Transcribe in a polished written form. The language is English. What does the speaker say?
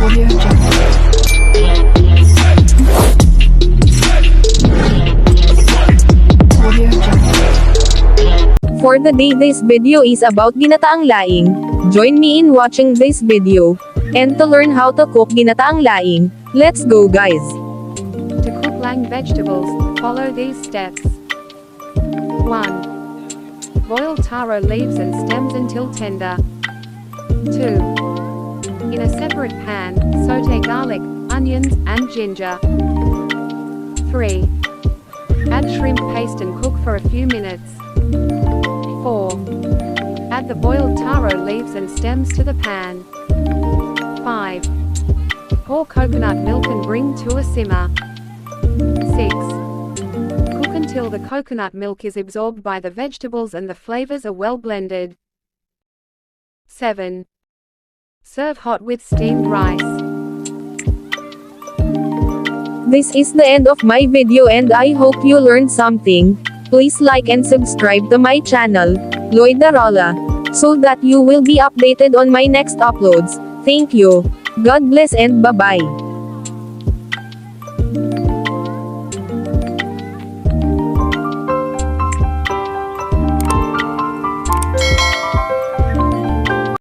Audio Jungle. Audio Jungle. For the day, this video is about ginataang laing. Join me in watching this video. And to learn how to cook ginataang laing, let's go guys. To cook laing vegetables, follow these steps. 1. Boil taro leaves and stems until tender. 2. In a separate pan, sauté garlic, onions, and ginger. 3. Add shrimp paste and cook for a few minutes. 4. Add the boiled taro leaves and stems to the pan. 5. Pour coconut milk and bring to a simmer. 6. Cook until the coconut milk is absorbed by the vegetables and the flavors are well blended. 7. Serve hot with steamed rice. This is the end of my video and I hope you learned something. Please like and subscribe to my channel, Lloyd Darola, so that you will be updated on my next uploads. Thank you. God bless and bye-bye.